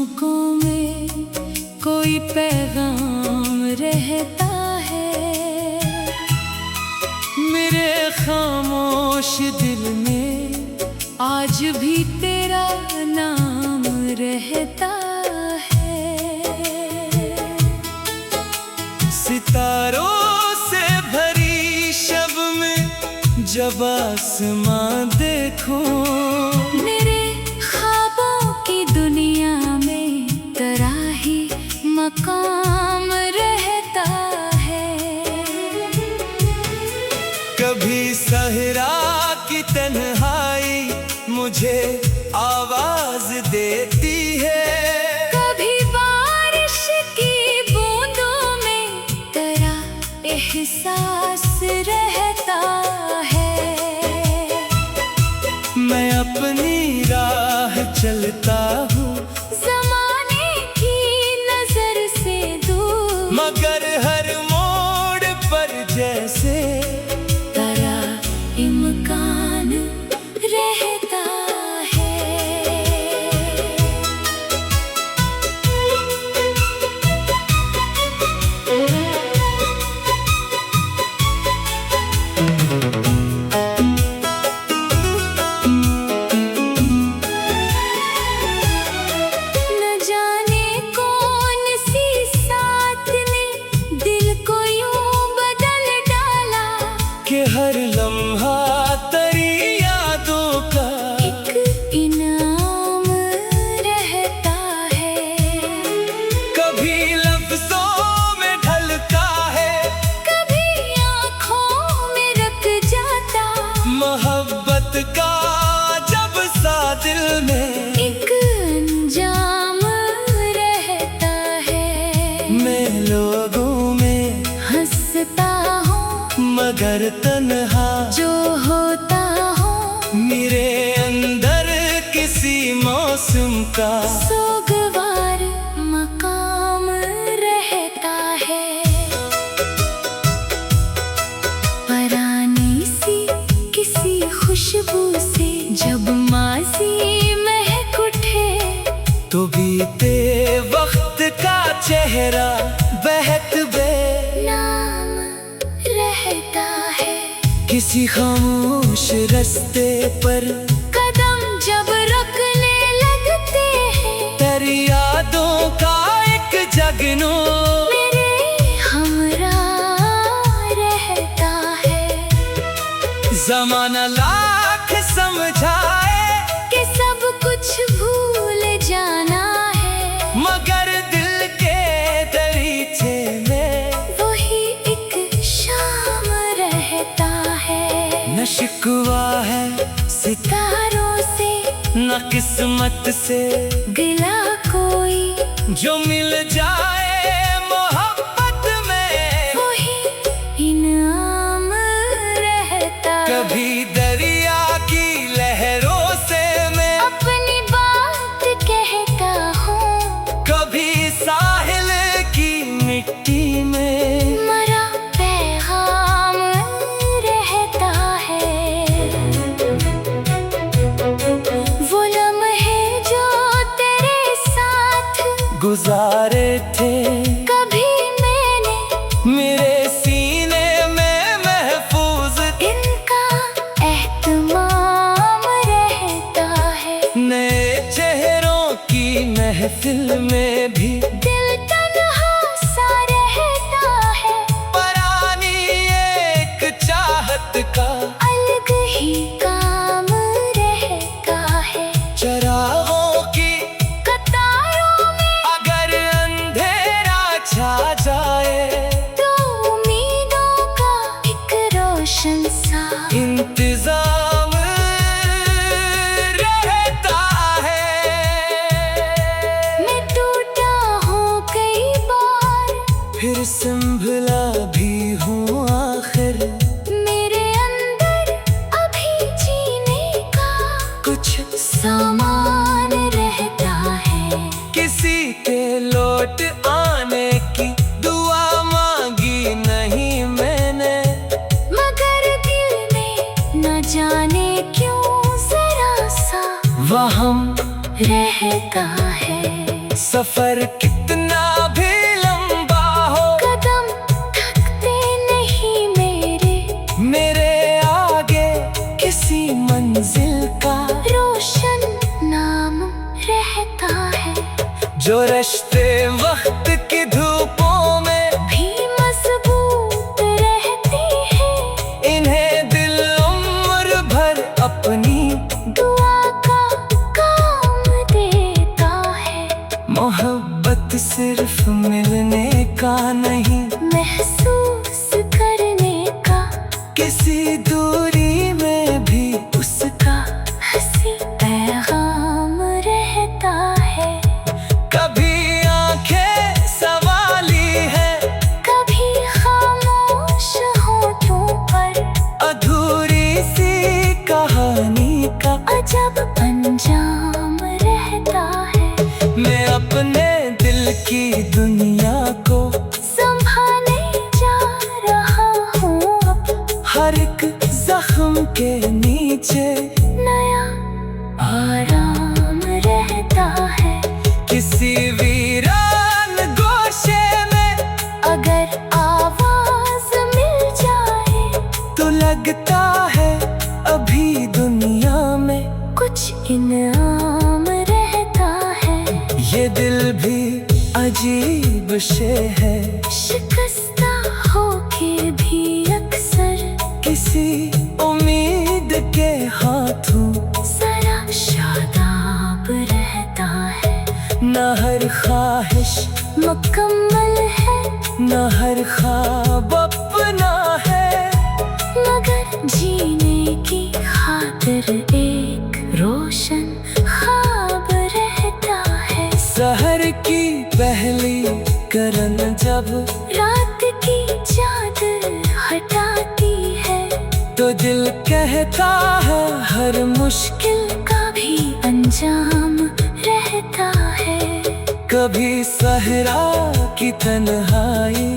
झोंकों में कोई पैगाम रहता है, मेरे खामोश दिल में आज भी तेरा नाम रहता है। सितारों से भरी शब में जब आसमां देखूं, मेरे ख्वाबों की दुनिया में तेरा ही मकाम रहता है। कभी सहरा की तन्हाई मुझे आवाज देती है, कभी बारिश की बूंदों में तेरा एहसास रहता है। मैं अपनी राह चलता हूँ ज़माने की नजर से दूर, मगर हर मोड़ पर जैसे तेरा इम्कान रहता है। न जाने कौन सी साथ ने दिल को यूं बदल डाला, कि हर लम्हा तेरी यादों का एक इनाम रहता है। कभी लफ्जों में ढलता है, कभी आँखों में रख जाता, मोहब्बत का जब सा दिल में एक अंजाम रहता है। मैं लोगों में हंसता हूँ मगर तन्हा, जो होता हूँ मेरे अंदर किसी मौसम का सोगवार मकाम रहता है। परानी सी किसी खुशबू से जब माज़ी महक उठे, तो बीते वक्त का चेहरा बहक बे नाम रहता है। किसी खामोश रास्ते पर कदम जब रखने लगते हैं, तेरी यादों का एक जगनो मेरे हमरा रहता है। जमाना लाख समझाए कि सब कुछ भूल जाना है, मगर दिल के दरीचे में वही एक शाम रहता है। न शिकवा है सितारों से न किस्मत से, गिला कोई जो मिल जाए मोहब्बत में वही इनाम रहता है। कभी दरिया की लहरों से मैं अपनी बात कहता हूँ, कभी साहिल की मिट्टी में मरा पैगाम रहता है। वो लम्हे जो तेरे साथ गुजारे थे, कभी मैंने मेरे सीने में महफूज इनका एहतमाम रहता है। नए चेहरों की महफिल में भी दिल तन्हा सा रहता है, परानी एक चाहत का अलग ही काम रहता है। चरागों की कतारों में अगर अंधेरा छा जाए, तो उम्मीदों का एक रोशन सा इंतजाम रहता है। मैं टूटा हूँ कई बार, फिर संभला भी हूँ आखिर, मेरे अंदर अभी जीने का कुछ सामान रहता है। किसी के लौट आने की दुआ मांगी नहीं मैंने, मगर दिल में न जाने क्यों जरा सा वहम रहता है। सफर कितना भी लंबा हो, कदम थकते नहीं मेरे। मेरे आगे किसी मंजिल का रोशन नाम रहता है, जो रश्ते वक्त की धूपों में भी मजबूत रहती है। इन्हें दिल उम्र भर अपनी दुआ का काम देता है। मोहब्बत सिर्फ मिलने का नहीं, महसूस करने का, किसी दूरी में भी उसका हंसी पैगाम रहता है। कभी आंखें सवाली है, कभी खामोश होठों पर अधूरी सी कहानी का अजब अंजाम रहता है। मैं अपने दिल की दुनिया को संभाले जा रहा हूँ अब, हर एक जख्म के नीचे नया आराम रहता है। किसी वीरान गोशे में अगर आवाज मिल जाए तो लगता है अभी दुनिया में कुछ इनाम रहता है। ये दिल भी अजीब शे है, शिकस्ता होके भी अक्सर किसी उम्मीद के हाथों जरा शादाब रहता है। न हर ख्वाहिश मुकम्मल है न हर ख्वाब अपना है, मगर जीने की खातिर एक रोशन ख्वाब रहता है। सहर की पहली करन जब रात की चादर हटाती है, तो दिल कहता है हर मुश्किल का भी अंजाम रहता है। कभी सहरा की तन्हाई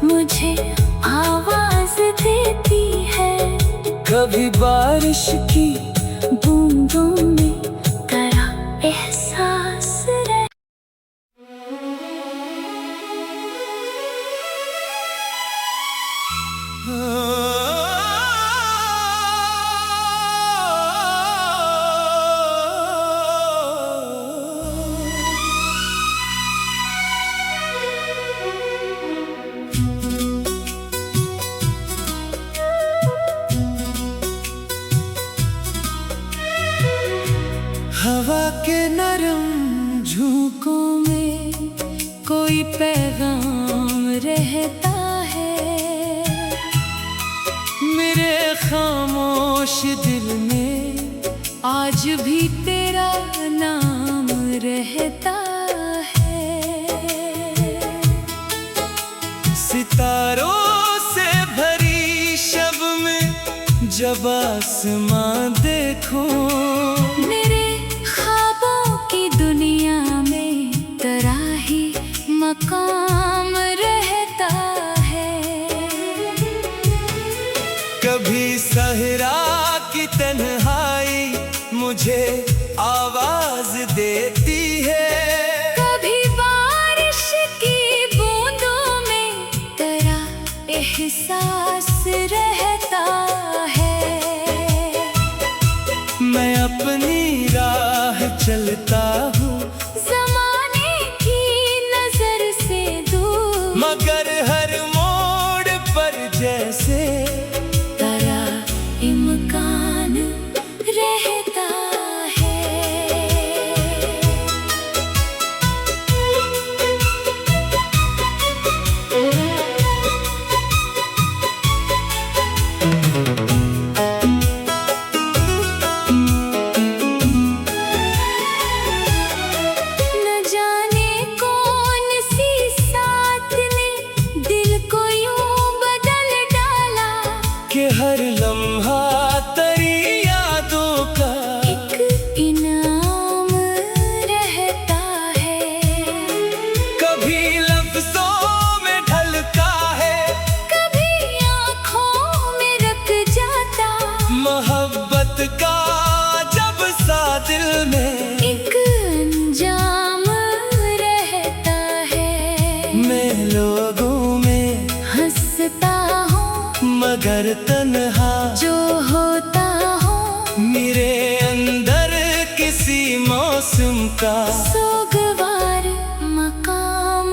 मुझे आवाज देती है, कभी बारिश की बूंदों में तेरा एहसास रहता। हवा के नरम झोंकों में कोई पैगाम रहता है, मेरे खामोश दिल में आज भी तेरा नाम रहता है। सितारों से भरी शब में जब आसमां देखूं, मेरे ख्वाबों की दुनिया में तेरा ही मकाम रहता है। कभी सहरा की तन्हाई मुझे आवाज देती है, कभी बारिश की बूंदों में तेरा एहसास रहता है। मैं अपनी राह चलता हूँ ज़माने की नजर से दूर, मगर हर मोड़ पर जैसे तेरा इम्कान रहता है। हर तन्हा जो होता हो मेरे अंदर किसी मौसम का सोगवार मकाम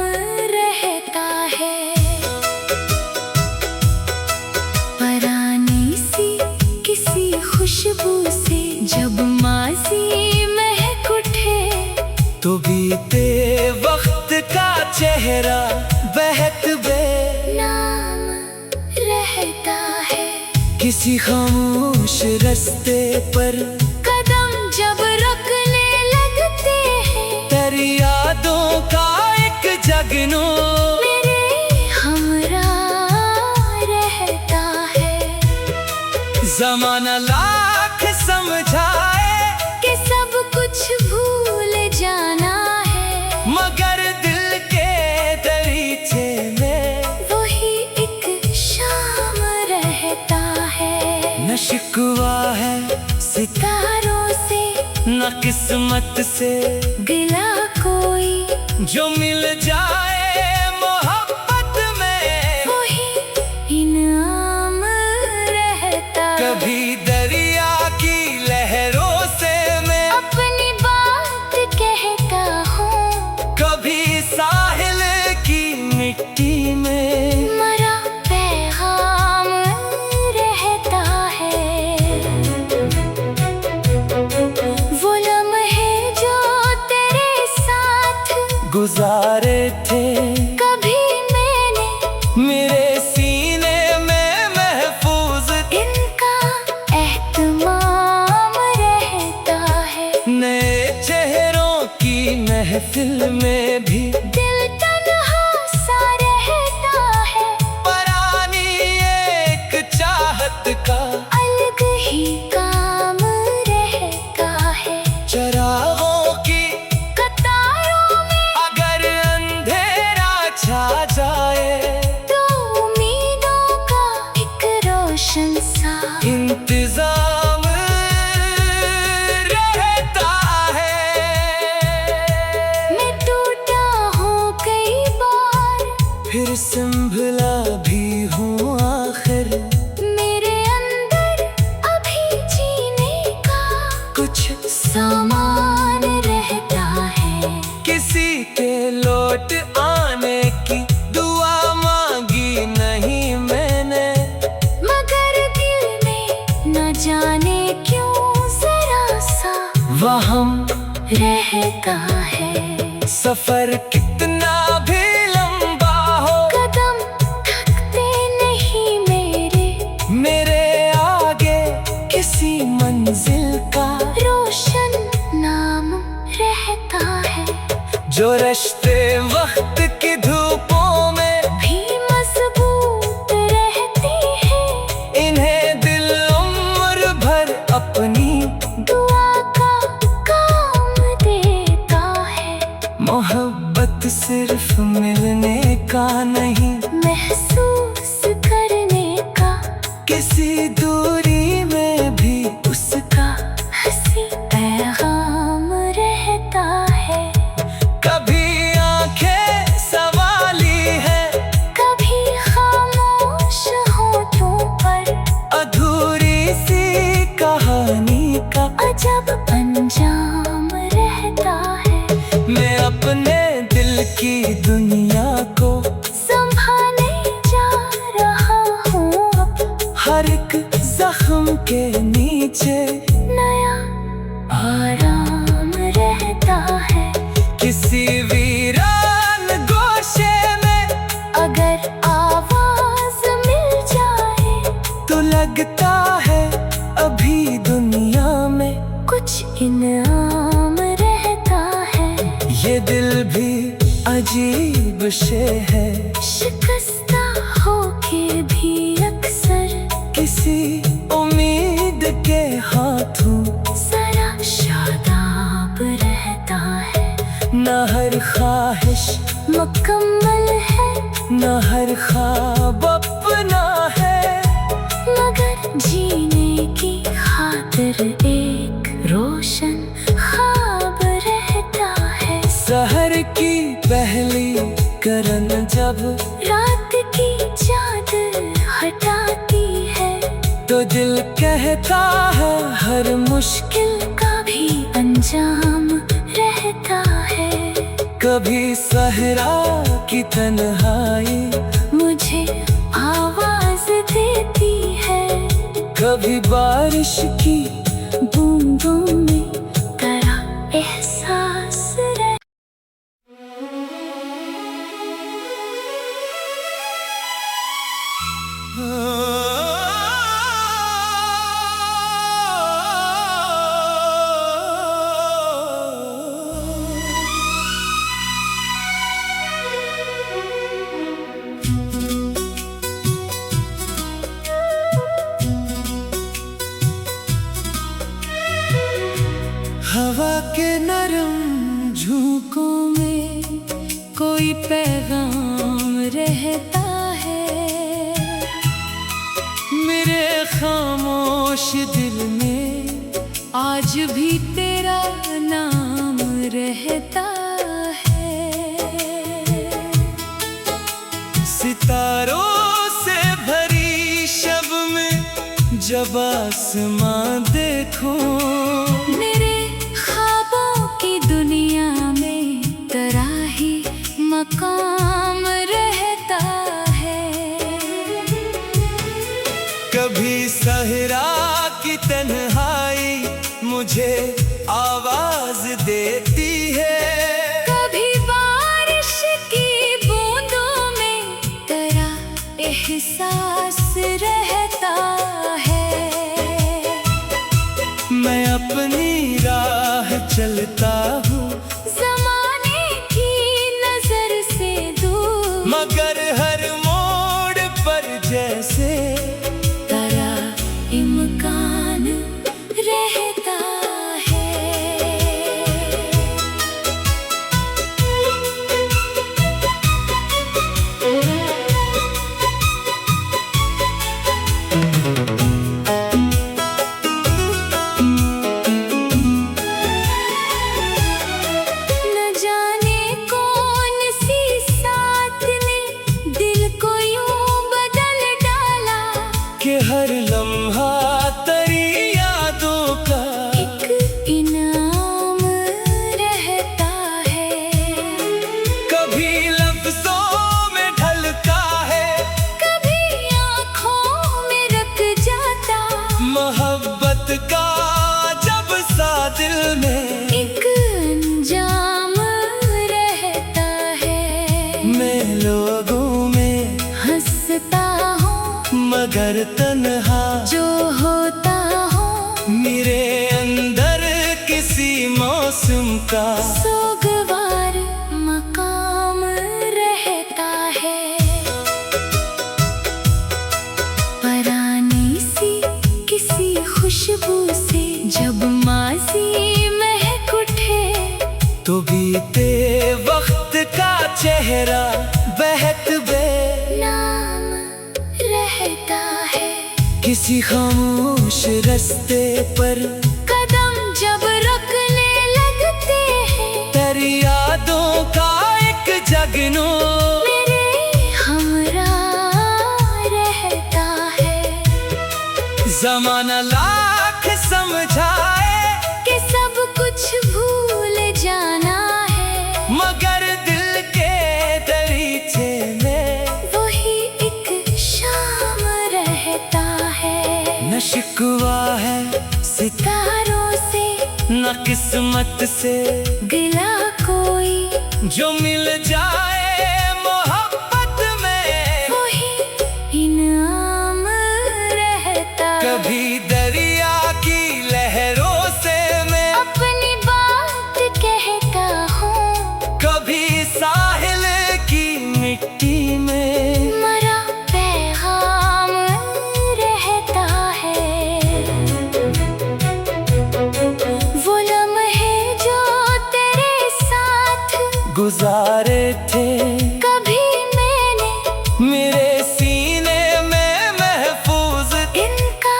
रहता है। परानी सी किसी खुशबू से जब माजी महक उठे तो बीते वक्त का चेहरा बहक बे नाम रहता है। किसी खामोश रास्ते पर कदम जब रखने लगते हैं तेरी यादों का एक जगनू मेरे हमरा रहता है। जमाना लाख समझाए कि सब कुछ भूल जाना है मगर दिल के दरीचे में वही एक शाम रहता है। न शिकवा है सितारों से न किस्मत से गिला कोई जो मिल जाए मोहब्बत में वही इनाम रहता है। कभी दरिया की लहरों से मैं अपनी बात कहता हूँ कभी साहिल की मिट्टी में मरा पैगाम रहता है। वो लम्हे जो तेरे साथ गुजारे थे कभी मैंने मेरे सीने में महफूज इनका एहतमाम रहता है। नए चेहरों की महफिल में भी दिल तन्हा सा रहता है परानी एक चाहत का अलग ही काम रहता है। चरागों की कतारों में अगर अंधेरा छा जाए तो उम्मीदों का एक रोशन सा इंतजाम रहता है। मैं टूटा हूँ कई बार फिर संभला भी हूँ आखिर मेरे अंदर अभी जीने का कुछ सामान रहता है। किसी के लौट आने की दुआ मांगी नहीं मैंने मगर दिल में न जाने क्यों जरा सा वहम रहता है। सफर कितना भी लंबा हो कदम थकते नहीं मेरे आगे किसी मंजिल का रोशन नाम रहता है। जो रिश्ते वक्त की धूपों में भी मजबूत रहते हैं इन्हें दिल उम्र भर अपनी दुआ का काम देता है। मोहब्बत सिर्फ मिलने का नहीं महसूस करने का किसी दूरी में भी उसका हंसी पैगाम रहता है। कभी आंखें सवाली है कभी खामोश होठों पर अधूरी सी कहानी का अजब अंजाम रहता है। मैं अपने दिल की दुनिया को संभाले जा रहा हूँ अब हर एक जख्म के नीचे नया आराम रहता है। किसी वीरान गोशे में अगर आवाज मिल जाए तो लगता है अभी दुनिया में कुछ इनाम रहता है। ये दिल भी अजीब शे है शिकस्ता होके भी अक्सर किसी उम्मीद के हाथों जरा शादाब रहता है। न हर ख्वाहिश मुकम्मल है न हर ख्वाब अपना है मगर जीने की खातिर एक रोशन ख्वाब रहता है। सहर की पहली करन जब रात की चादर हटाती है तो दिल कहता है हर मुश्किल का भी अंजाम रहता है। कभी सहरा की तन्हाई मुझे आवाज देती है। कभी बारिश की बूंदों में तेरा एहसास रह। हवा के नरम झोंकों में कोई पैगाम रहता है। मेरे खामोश दिल में आज भी तेरा नाम रहता है। सितारों से भरी शब में जब आसमां देखो, मेरे ख्वाबों की दुनिया में तेरा ही मकाम रहता है। कभी सहरा की तन्हाई मुझे आवाज देती है। कभी बारिश की बूंदों में तेरा एहसास रहता है। मैं अपनी राह चलता हूँ ज़माने की नजर से दूर, मगर हर मोड़ पर जैसे तेरा इम्कान रहता है। न जाने कौन सी साथ ने दिल को यूं बदल डाला, कि हर लम्हा तेरी यादों का एक इनाम रहता है। कभी लफ्जों में ढलता है, कभी आँखों में रख जाता, मोहब्बत का जब सा दिल में एक अंजाम रहता है। मैं लोगों में हंसता हूँ मगर तन्हा, जो होता हूँ मेरे अंदर किसी मौसम का सोगवार मकाम रहता है। परानी सी किसी खुशबू से जब माजी महक उठे, तो बीते वक्त का चेहरा बहक बे नाम रहता है। किसी खामोश रास्ते पर कदम जब रखने लगते हैं, तेरी यादों का एक जगनो मेरे हमरा रहता है। जमाना लाख समझाए कि सब कुछ भूल जाना है, मगर दिल के दरीचे में वही एक शाम रहता है। न शिकवा है सितारों से न किस्मत से, गिला कोई जो मिल जाए मोहब्बत में वही इनाम रहता है। कभी दरिया की लहरों से मैं अपनी बात कहता हूँ, कभी साहिल की मिट्टी में मरा पैगाम रहता है। वो लम्हे जो तेरे साथ गुजारे थे, कभी मैंने मेरे सीने में महफूज इनका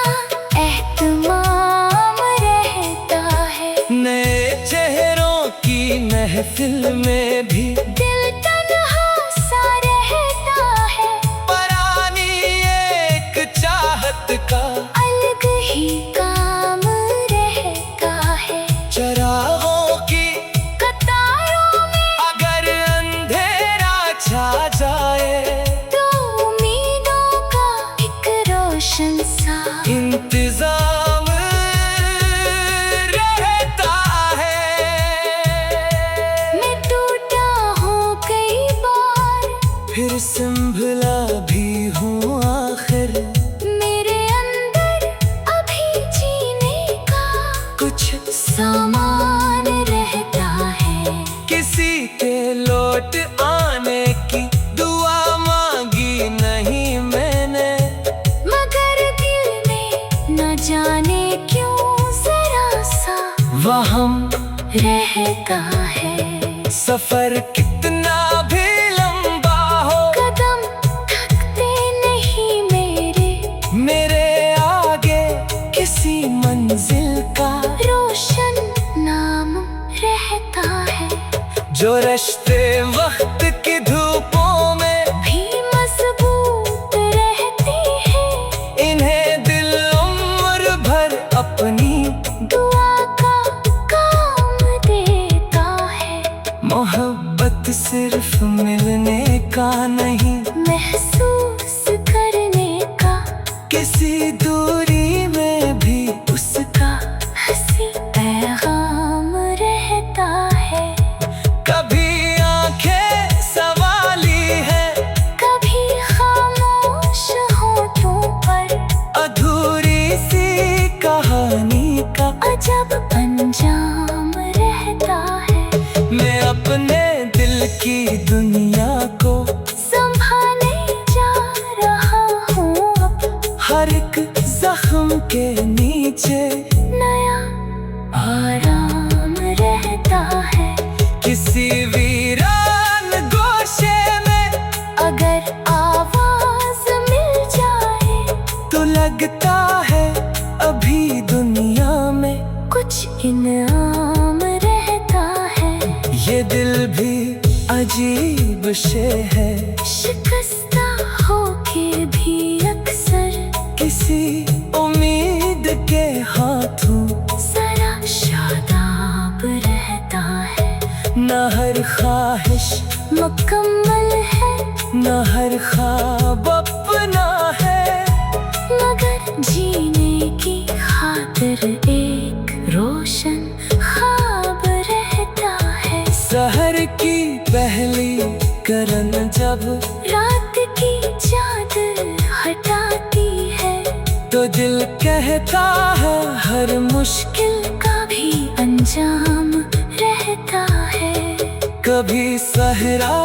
एहतमाम रहता है। नए चेहरों की महफिल में भी दिल तन्हा सा रहता है। परानी एक चाहत का फिर संभला भी हूँ आखिर। मेरे अंदर अभी जीने का कुछ सामान रहता है। किसी के लौट आने की दुआ मांगी नहीं मैंने, मगर दिल में न जाने क्यों जरा सा वहम रहता है। सफर कितना भी लंबा हो, कदम थकते नहीं मेरे आगे किसी मंजिल का रोशन नाम रहता है। जो रश्ते वक्त की धूपों में भी मजबूत रहते हैं, इन्हें दिल उम्र भर अपनी दुआ का काम देता है। मोहब्बत सिर्फ मिलने का नहीं, महसूस करने का, किसी दूरी में भी उसका हंसी पैगाम रहता है। कभी आंखें सवाली है, कभी खामोश होठों पर अधूरी सी कहानी का अजब अंजाम रहता है। मैं अपने दिल की दुनिया को संभाले जा रहा हूँ अब, हर एक जख्म के नीचे नया आराम रहता है। किसी वीरान गोशे में अगर आवाज मिल जाए तो लगता है अभी दुनिया में कुछ इनाम रहता है। ये दिल भी अजीब शे है, शिकस्ता होके भी अक्सर किसी उम्मीद के हाथों जरा शादाब रहता है। न हर ख्वाहिश मुकम्मल है, न हर ख्वाब अपना है, मगर जीने की खातिर एक रोशन ख्वाब रहता है। सहर की पहली करन जब रात की चादर हटाती है, तो दिल कहता है हर मुश्किल का भी अंजाम रहता है। कभी सहरा